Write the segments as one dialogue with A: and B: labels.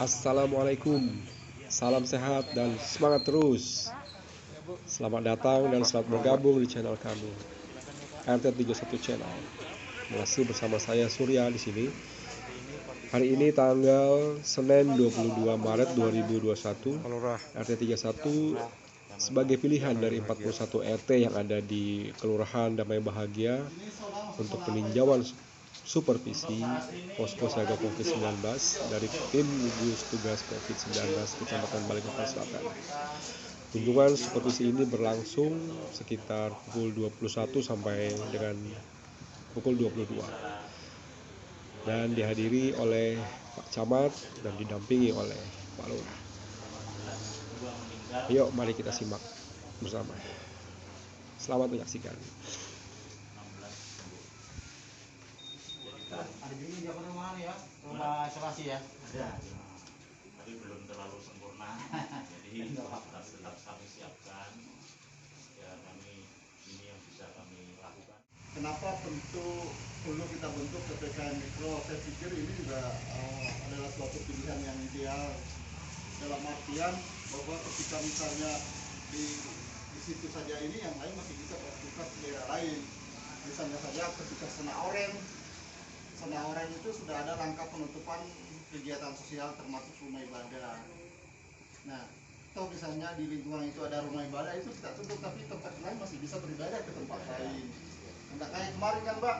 A: Assalamualaikum, salam sehat dan semangat terus. Selamat datang dan selamat bergabung di channel kami, RT31 Channel. Masih bersama saya Surya di sini. Hari ini tanggal Senin 22 Maret 2021, RT31 sebagai pilihan dari 41 RT yang ada di Kelurahan Damai Bahagia untuk peninjauan supervisi posko siaga COVID-19 dari tim gugus tugas COVID-19 Kecamatan Balikpapan Selatan. Kunjungan supervisi ini berlangsung sekitar pukul 21 sampai dengan pukul 22 dan dihadiri oleh Pak Camat dan didampingi oleh Pak Lurah. Yuk, mari kita simak bersama. Selamat menyaksikan.
B: Ada juga di rumah ya, rumah isolasi ya.
C: Ada, tapi belum terlalu sempurna. Jadi tetap kami siapkan. Ya kami ini yang bisa kami lakukan.
D: Kenapa perlu kita bentuk PPKM Mikro? Saya pikir ini juga adalah suatu pilihan yang ideal dalam artian bahwa ketika misalnya di situ saja ini yang lain masih bisa bertukar ke daerah lain. Misalnya saja ketika Zona Oranye itu sudah ada rangka penutupan kegiatan sosial termasuk rumah ibadah. Nah, atau misalnya di lingkungan itu ada rumah ibadah itu kita tutup, tapi tempat lain masih bisa beribadah ke tempat lain. Nah, kayak kemarin kan, Mbak,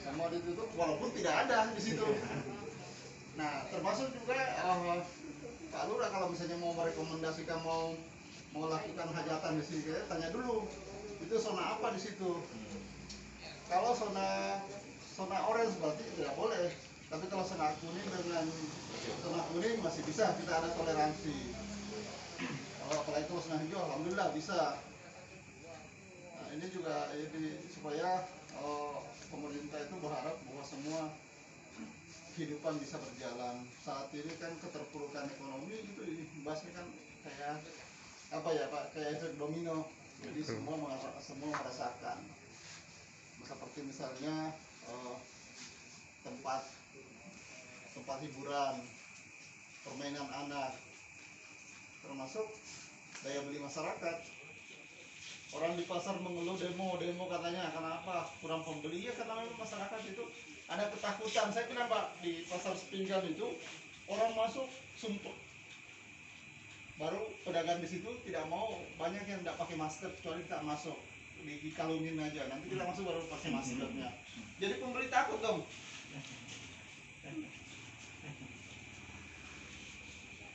D: semua ditutup walaupun tidak ada di situ. Nah, termasuk juga Pak Lurah kalau misalnya mau merekomendasikan mau lakukan hajatan di sini, tanya dulu itu zona apa di situ. Kalau zona orange berarti tidak boleh, tapi kalau zona kuning dengan zona kuning masih bisa, kita ada toleransi. Apalagi kalau zona hijau, alhamdulillah bisa. Nah, ini juga supaya pemerintah itu berharap bahwa semua kehidupan bisa berjalan. Saat ini kan keterpurukan ekonomi itu bahasnya kan kayak apa ya Pak, kayak efek domino. Jadi semua merasakan. Seperti misalnya tempat hiburan, permainan anak, termasuk daya beli masyarakat. Orang di pasar mengeluh demo katanya kenapa kurang pembeli, ya karena memang masyarakat itu ada ketakutan. Saya bilang Pak, di pasar sepinggan itu orang masuk sumpah, baru pedagang di situ tidak mau, banyak yang tidak pakai masker kecuali kita masuk dikalungin aja, nanti kita masuk baru pakai maskernya. Jadi pembeli takut dong.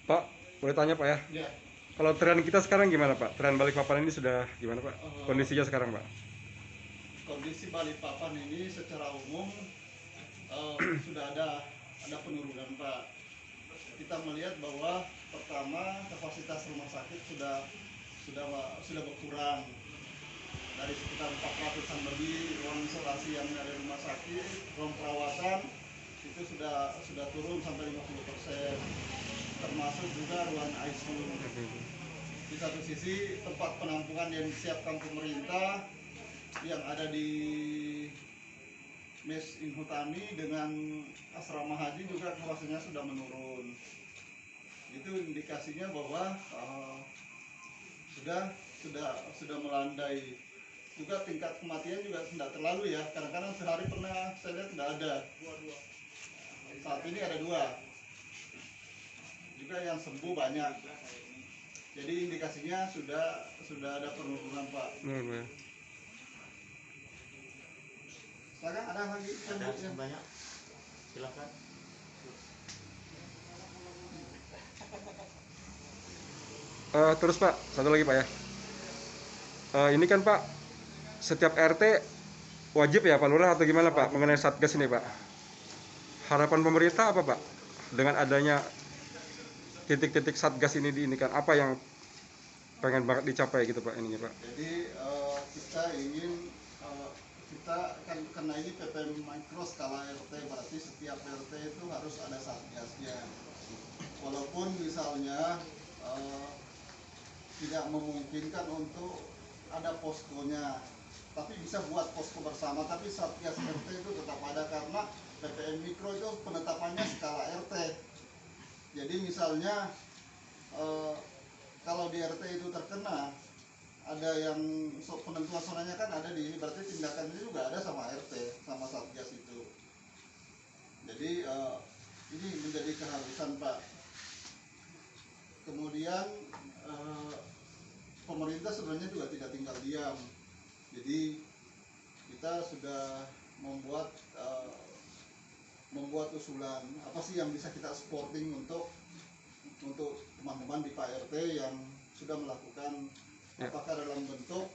A: Pak, boleh tanya Pak ya?
D: Ya.
A: Kalau tren kita sekarang gimana Pak? Tren Balikpapan ini sudah gimana Pak? Kondisinya sekarang Pak?
D: Kondisi Balikpapan ini secara umum sudah ada penurunan Pak. Kita melihat bahwa pertama kapasitas rumah sakit sudah berkurang dari sekitar 400-an lebih ruang isolasi yang ada di rumah sakit, ruang perawatan itu sudah turun sampai 50%, termasuk juga ruang ICU. Di satu sisi tempat penampungan yang disiapkan pemerintah yang ada di Mes Inhutani dengan asrama haji juga kapasitasnya sudah menurun. Itu indikasinya bahwa sudah melandai. Juga tingkat kematian juga tidak terlalu ya. Kadang-kadang sehari pernah saya lihat tidak ada. Saat ini ada 2. Juga yang sembuh banyak. Jadi indikasinya sudah ada penurunan Pak. Silakan, ada lagi
C: Ada banyak. Silakan.
A: Terus Pak, satu lagi Pak ya. Ini kan Pak, setiap RT wajib ya Pak Lurah atau gimana Pak mengenai Satgas ini Pak? Harapan pemerintah apa Pak dengan adanya titik-titik Satgas ini diinikan, apa yang pengen banget dicapai gitu Pak ininya Pak?
D: Jadi kita ingin kita kan karena ini PPKM Mikro skala RT, berarti setiap RT itu harus ada Satgasnya. Walaupun misalnya tidak memungkinkan untuk ada poskonya, tapi bisa buat posko bersama, tapi Satgas RT itu tetap ada karena PPKM Mikro itu penetapannya skala Jadi misalnya kalau di RT itu terkena, ada yang penentuan zonanya kan ada di ini, berarti tindakannya juga ada sama RT, sama Satgas itu. Jadi ini menjadi keharusan Pak. Kemudian pemerintah sebenarnya juga tidak tinggal diam. Jadi kita sudah membuat usulan apa sih yang bisa kita supporting untuk teman-teman di Pak RT yang sudah melakukan apakah dalam bentuk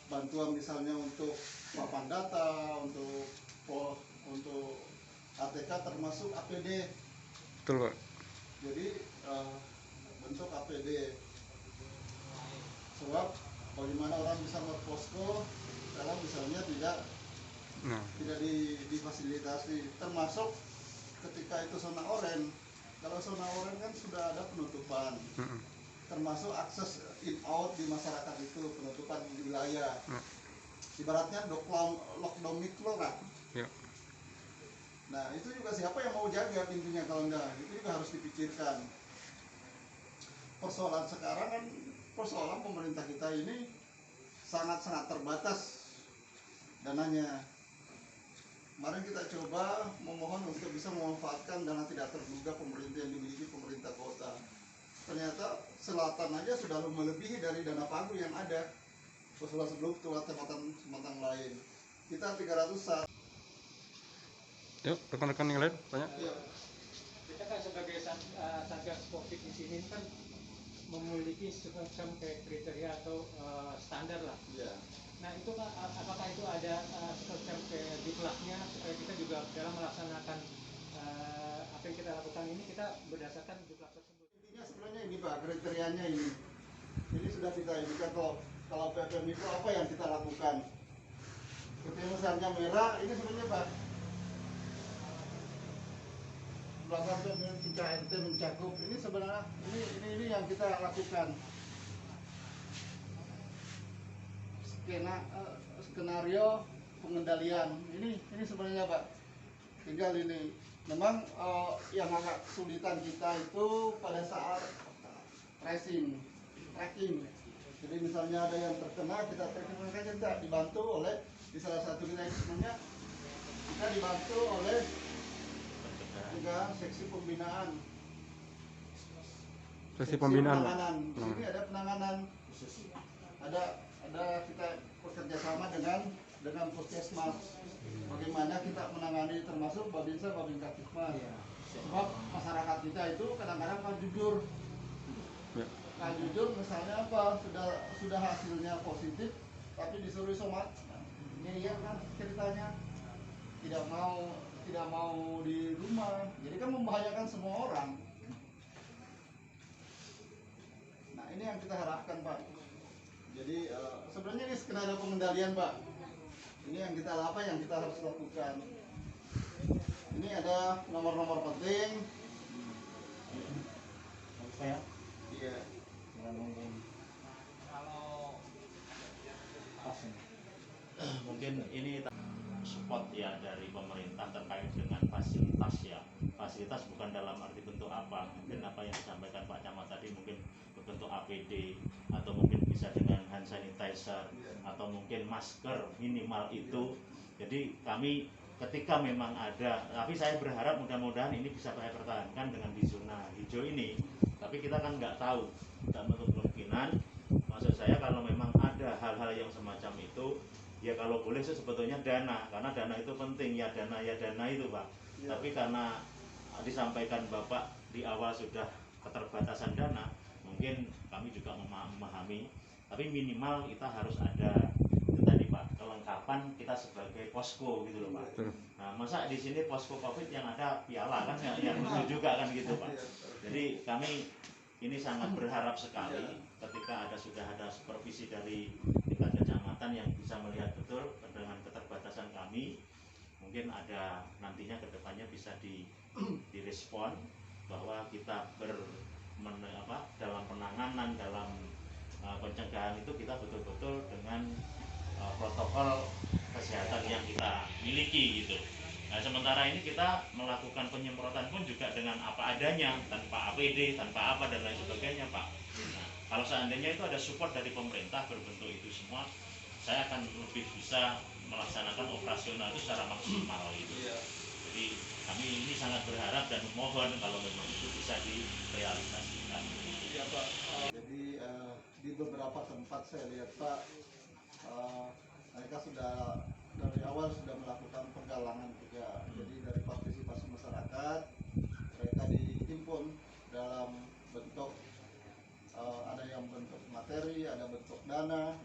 D: bantuan misalnya untuk papan data, untuk ATK termasuk APD.
A: Betul Pak.
D: Jadi bentuk APD. Sebab bagaimana orang bisa ngeposko kalau misalnya tidak difasilitasi, termasuk ketika itu zona oranye. Kalau zona oranye kan sudah ada penutupan, termasuk akses in out di masyarakat itu, penutupan wilayah. Ibaratnya lockdown mikro kan.
A: Ya.
D: Nah itu juga siapa yang mau jaga pintunya kalau enggak, itu juga harus dipikirkan. Persoalan sekarang kan, persoalan pemerintah kita ini sangat-sangat terbatas dananya. Kemarin kita coba memohon untuk bisa memanfaatkan dana tidak terduga pemerintah yang dimiliki pemerintah kota. Ternyata selatan aja sudah melebihi dari dana pagu yang ada. Sebelum tempat-tempat lain. Kita 300.
A: Yuk, rekan-rekan yang lain banyak.
D: Ya.
E: Kita kan sebagai Satgas Covid di sini kan memiliki semacam kayak kriteria atau standar lah.
D: Ya.
E: Nah itu Pak, apakah itu ada semacam kayak diplaknya supaya kita juga dalam melaksanakan apa yang kita lakukan ini kita berdasarkan diplak tersebut.
D: Intinya sebenarnya ini Pak, kriterianya ini. Ini sudah kita indikan kalau PPM itu apa yang kita lakukan. Kriteria misalnya merah, ini sebenarnya Pak. Belakang PPM RT mencakup, ini sebenarnya ini yang kita lakukan. Skenario pengendalian ini sebenarnya Pak, tinggal ini memang yang agak kesulitan kita itu pada saat tracking. Jadi misalnya ada yang terkena, kita tracking mereka kita dibantu oleh di salah satu wilayah sebenarnya kita dibantu oleh juga seksi pembinaan.
A: Sesi pembinaan.
D: Penanganan. Di sini ada penanganan khusus. Ada kita bekerja sama dengan Puskesmas. Bagaimana kita menangani termasuk Babinsa, Babin Kapitmas. Sebab masyarakat kita itu kadang-kadang kan jujur. Nah jujur misalnya apa sudah hasilnya positif tapi disuruh isomat. Ini ya kan ceritanya tidak mau di rumah. Jadi kan membahayakan semua orang. Nah ini yang kita harapkan Pak. Jadi sebenarnya ini skenario pengendalian Pak. Ini yang kita harus lakukan. Ini ada nomor-nomor penting.
B: Saya
D: Iya.
B: kalau
C: Mungkin ini support ya dari pemerintah terkait dengan fasilitas ya. Fasilitas bukan dalam arti bentuk apa, mungkin apa yang disampaikan Pak Camat tadi mungkin berbentuk APD atau mungkin bisa dengan hand sanitizer atau mungkin masker minimal itu. Jadi kami ketika memang ada, tapi saya berharap mudah-mudahan ini bisa saya pertahankan dengan di zona hijau ini. Tapi kita kan nggak tahu, tidak menutup kemungkinan. Maksud saya kalau memang ada hal-hal yang semacam itu, ya kalau boleh sih sebetulnya dana, karena dana itu penting ya dana itu Pak.
D: Ya.
C: Tapi karena disampaikan Bapak di awal sudah keterbatasan dana, mungkin kami juga memahami. Tapi minimal kita harus ada itu tadi Pak, kelengkapan kita sebagai posko gitu loh Pak. Nah masa di sini posko COVID yang ada piala kan yang lucu juga kan gitu Pak. Jadi kami ini sangat berharap sekali ketika sudah ada supervisi dari tingkat kecamatan yang bisa melihat betul dengan keterbatasan kami, mungkin ada nantinya kedepannya bisa direspon bahwa kita dalam penanganan, dalam pencegahan itu kita betul-betul dengan protokol kesehatan yang kita miliki gitu. Nah, sementara ini kita melakukan penyemprotan pun juga dengan apa adanya, tanpa APD, tanpa apa dan lain sebagainya, Pak. Nah, kalau seandainya itu ada support dari pemerintah berbentuk itu semua, saya akan lebih bisa melaksanakan operasional itu secara maksimal gitu. Jadi kami ini sangat berharap dan mohon kalau memang itu bisa direalisasikan.
D: Iya Pak. Jadi di beberapa tempat saya lihat Pak, mereka sudah dari awal sudah melakukan penggalangan juga. Jadi dari partisipasi masyarakat, mereka dihimpun dalam bentuk ada yang bentuk materi, ada bentuk dana.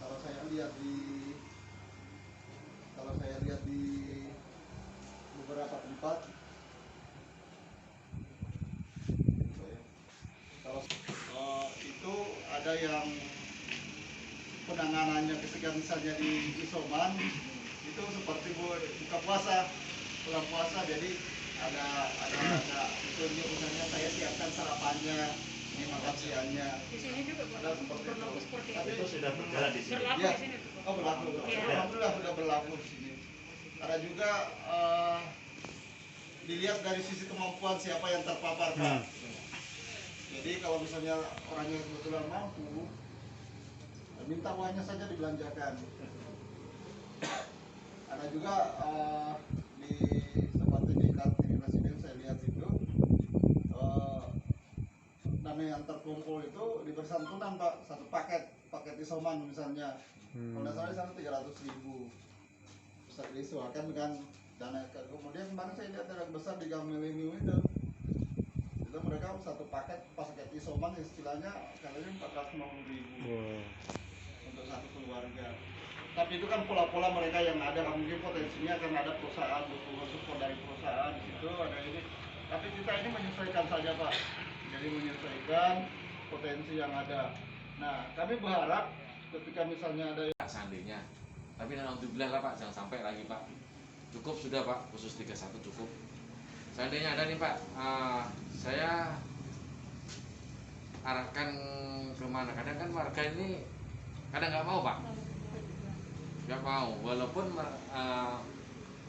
D: Kalau saya lihat di beberapa tempat, kalau itu ada yang penanganannya ketika misalnya di isoman itu seperti buka puasa, bulan puasa, jadi ada itu misalnya saya siapkan sarapannya, ini makan siangnya.
F: Di sini juga
D: Ada seperti
F: berlaku
D: itu.
F: seperti
D: Tapi
C: Itu sudah berjalan di sini.
F: berlaku
D: ya,
F: di sini.
D: oh berlaku.
F: Iya.
D: Alhamdulillah sudah berlaku di sini. Ada juga dilihat dari sisi kemampuan siapa yang terpapar Pak. Jadi kalau misalnya orangnya kebetulan mampu, minta uangnya saja dibelanjakan. Ada juga seperti di kantin residen saya lihat itu dana yang terkumpul itu diberi santunan Pak, satu paket isoman misalnya. Kalau nggak salah di sana 300.000 bisa disesuaikan dengan dana. Kemudian kemarin saya lihat ada besar di Gang Milenium itu mereka satu paket isoman istilahnya kalian 450.000 untuk satu keluarga. Tapi itu kan pola-pola mereka yang ada, mungkin potensinya akan ada perusahaan butuh support dari perusahaan di situ ada ini. Tapi kita ini menyesuaikan saja Pak. Jadi menyesuaikan potensi yang ada. Nah, kami berharap ketika misalnya ada
G: seandainya, tapi alhamdulillah lah Pak, jangan sampai lagi Pak. Cukup sudah Pak, khusus 31 cukup. Seandainya ada nih Pak, saya arahkan ke mana. Kadang kan warga ini kadang nggak mau Pak, nggak mau. Walaupun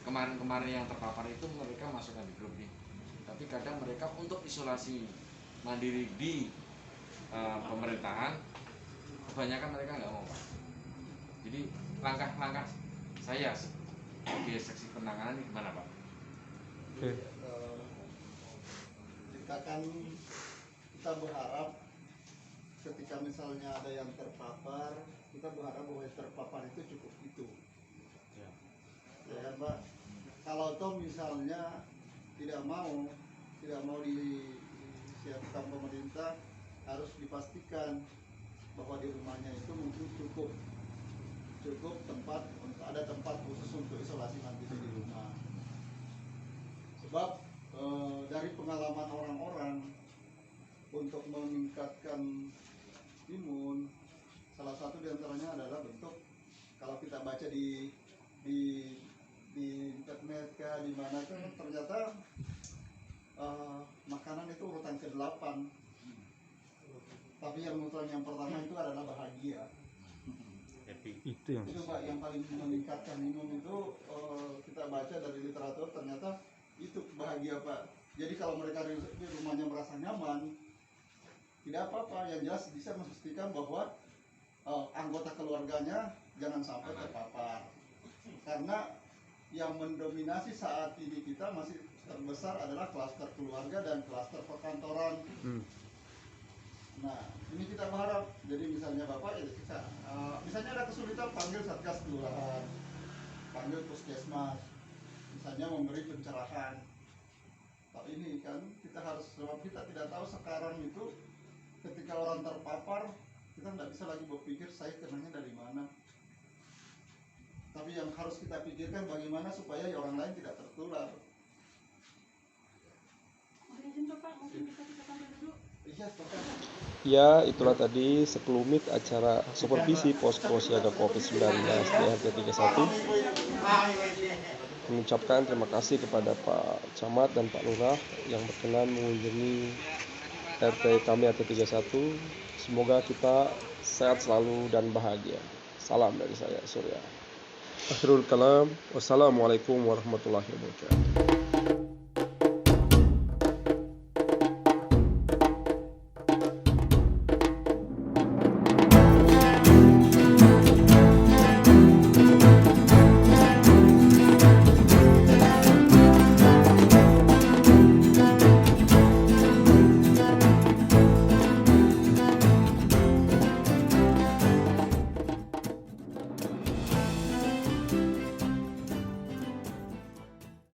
G: kemarin-kemarin yang terpapar itu mereka masukkan di grup nih, tapi kadang mereka untuk isolasi mandiri di pemerintahan, kebanyakan mereka nggak mau Pak. Jadi langkah-langkah saya sebagai seksi penanganan ini gimana Pak?
D: kita berharap ketika misalnya ada yang terpapar, kita berharap bahwa yang terpapar itu cukup itu. Ya kan Pak? Kalau toh misalnya tidak mau disiapkan pemerintah, harus dipastikan bahwa di rumahnya itu mungkin cukup tempat, ada tempat khusus untuk isolasi mandiri di rumah. Sebab dari pengalaman orang-orang untuk meningkatkan imun, salah satu diantaranya adalah bentuk, kalau kita baca di internet di mana kan ternyata makanan itu urutan ke-8, tapi yang urutan yang pertama itu adalah bahagia. Itu Pak yang paling meningkatkan imun itu, kita baca dari literatur ternyata itu bahagia Pak. Jadi kalau mereka di rumahnya merasa nyaman, tidak apa-apa, yang jelas bisa memastikan bahwa anggota keluarganya jangan sampai terpapar. Karena yang mendominasi saat ini kita masih terbesar adalah klaster keluarga dan klaster perkantoran. Nah, ini kita berharap, jadi misalnya Bapak ya kita, misalnya ada kesulitan panggil Satgas Kelurahan, panggil Puskesmas, misalnya memberi pencerahan. Tapi ini kan kita harus, sebab kita tidak tahu sekarang itu ketika orang terpapar, kita tidak bisa lagi berpikir saya kenanya dari mana. Tapi yang harus kita pikirkan bagaimana supaya orang lain tidak tertular.
A: Ya, itulah tadi sekelumit acara supervisi posko siaga COVID-19 di RT 31. Mengucapkan terima kasih kepada Pak Camat dan Pak Lurah yang berkenan mengunjungi RT kami RT 31. Semoga kita sehat selalu dan bahagia. Salam dari saya, Surya. Akhirul kalam. Wassalamualaikum warahmatullahi wabarakatuh.